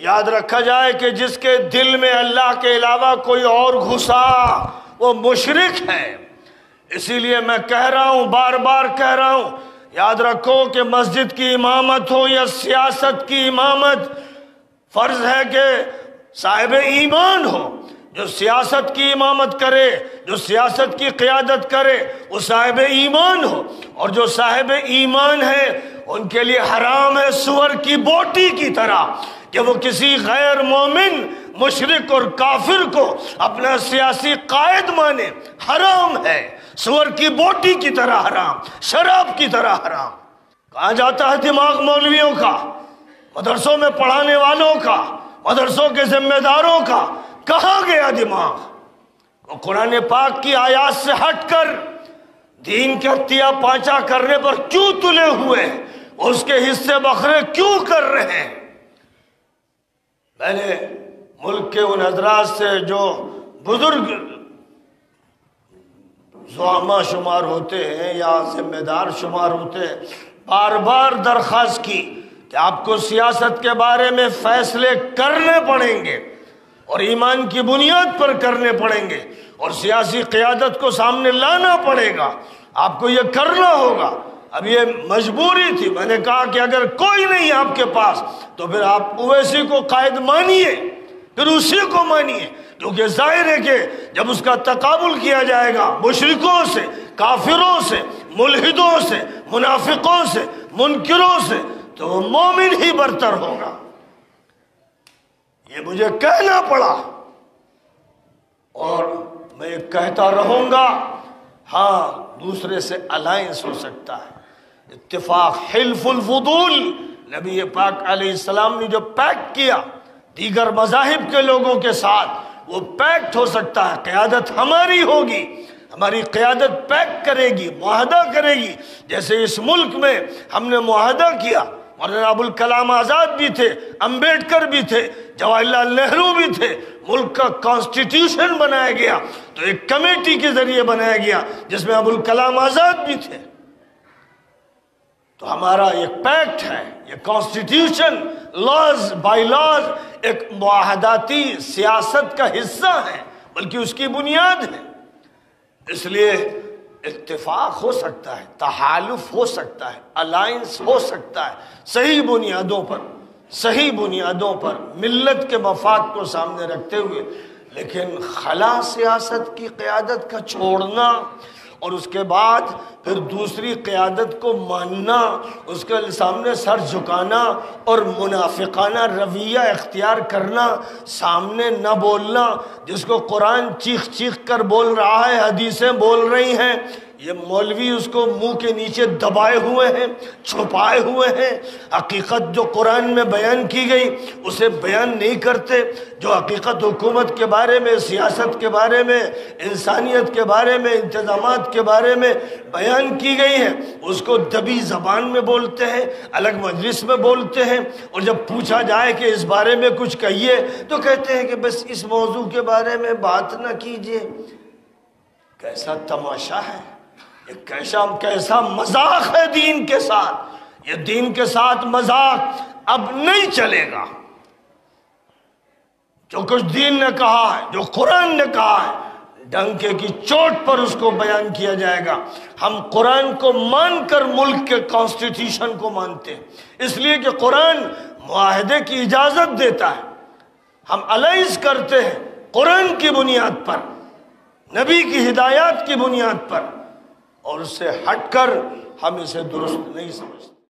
یاد رکھا جائے کہ جس کے دل میں اللہ کے علاوہ کوئی اور گھسا وہ مشرک ہے۔ اسی لیے میں کہہ رہا ہوں، بار بار کہہ رہا ہوں، یاد رکھو کہ مسجد کی امامت ہو یا سیاست کی امامت، فرض ہے کہ صاحب ایمان ہو۔ جو سیاست کی امامت کرے، جو سیاست کی قیادت کرے، وہ صاحب ایمان ہو، اور جو صاحب ایمان ہے ان کے لیے حرام ہے سور کی بوٹی کی طرح کہ وہ کسی غیر مومن مشرک اور کافر کو اپنا سیاسی قائد مانے۔ حرام ہے، سور کی بوٹی کی طرح حرام، شراب کی طرح حرام۔ کہاں جاتا ہے دماغ مولویوں کا، مدرسوں میں پڑھانے والوں کا، مدرسوں کے ذمہ داروں کا؟ کہاں گیا دماغ؟ وہ قرآن پاک کی آیات سے ہٹ کر دین کے عطیہ پانچا کرنے پر کیوں تلے ہوئے، اس کے حصے بکھرے کیوں کر رہے ہیں؟ میں نے ملک کے ان حضرات سے جو بزرگ زعما شمار ہوتے ہیں یا ذمہ دار شمار ہوتے ہیں، بار بار درخواست کی کہ آپ کو سیاست کے بارے میں فیصلے کرنے پڑیں گے اور ایمان کی بنیاد پر کرنے پڑیں گے، اور سیاسی قیادت کو سامنے لانا پڑے گا، آپ کو یہ کرنا ہوگا۔ اب یہ مجبوری تھی۔ میں نے کہا کہ اگر کوئی نہیں آپ کے پاس تو پھر آپ اویسی کو قائد مانیے، پھر اسی کو مانیے، کیونکہ ظاہر ہے کہ جب اس کا تقابل کیا جائے گا مشرکوں سے، کافروں سے، ملحدوں سے، منافقوں سے، منکروں سے، تو وہ مومن ہی برتر ہوگا۔ یہ مجھے کہنا پڑا اور میں کہتا رہوں گا۔ ہاں، دوسرے سے الائنس ہو سکتا ہے، اتفاق، حلف الفضول نبی پاک علیہ السلام نے جو پیکٹ کیا دیگر مذاہب کے لوگوں کے ساتھ، وہ پیکٹ ہو سکتا ہے۔ قیادت ہماری ہوگی، ہماری قیادت پیکٹ کرے گی، معاہدہ کرے گی، جیسے اس ملک میں ہم نے معاہدہ کیا۔ مولانا ابوالکلام آزاد بھی تھے، امبیڈکر بھی تھے، جواہر لال نہرو بھی تھے۔ ملک کا کانسٹیٹیوشن بنایا گیا تو ایک کمیٹی کے ذریعے بنایا گیا جس میں ابوالکلام آزاد بھی تھے۔ تو ہمارا ایک پیکٹ ہے، یہ کانسٹیٹیوشن، لاز، بائی لاز ایک معاہداتی سیاست کا حصہ ہے، بلکہ اس کی بنیاد ہے۔ اس لیے اتفاق ہو سکتا ہے، تحالف ہو سکتا ہے، الائنس ہو سکتا ہے، صحیح بنیادوں پر ملت کے مفاد کو سامنے رکھتے ہوئے، لیکن خلا سیاست کی قیادت کا چھوڑنا اور اس کے بعد پھر دوسری قیادت کو ماننا، اس کے سامنے سر جھکانا اور منافقانہ رویہ اختیار کرنا، سامنے نہ بولنا، جس کو قرآن چیخ چیخ کر بول رہا ہے، حدیثیں بول رہی ہیں، یہ مولوی اس کو منہ کے نیچے دبائے ہوئے ہیں، چھپائے ہوئے ہیں۔ حقیقت جو قرآن میں بیان کی گئی اسے بیان نہیں کرتے۔ جو حقیقت حکومت کے بارے میں، سیاست کے بارے میں، انسانیت کے بارے میں، انتظامات کے بارے میں بیان کی گئی ہے، اس کو دبی زبان میں بولتے ہیں، الگ مجلس میں بولتے ہیں، اور جب پوچھا جائے کہ اس بارے میں کچھ کہیے تو کہتے ہیں کہ بس اس موضوع کے بارے میں بات نہ کیجیے۔ کیسا تماشا ہے، کیسا مذاق ہے دین کے ساتھ۔ یہ دین کے ساتھ مذاق اب نہیں چلے گا۔ جو کچھ دین نے کہا ہے، جو قرآن نے کہا ہے، ڈنکے کی چوٹ پر اس کو بیان کیا جائے گا۔ ہم قرآن کو مان کر ملک کے کانسٹیٹیوشن کو مانتے ہیں، اس لیے کہ قرآن معاہدے کی اجازت دیتا ہے۔ ہم الائنس کرتے ہیں قرآن کی بنیاد پر، نبی کی ہدایات کی بنیاد پر، اور اس سے ہٹ کر ہم اسے درست نہیں سمجھتے۔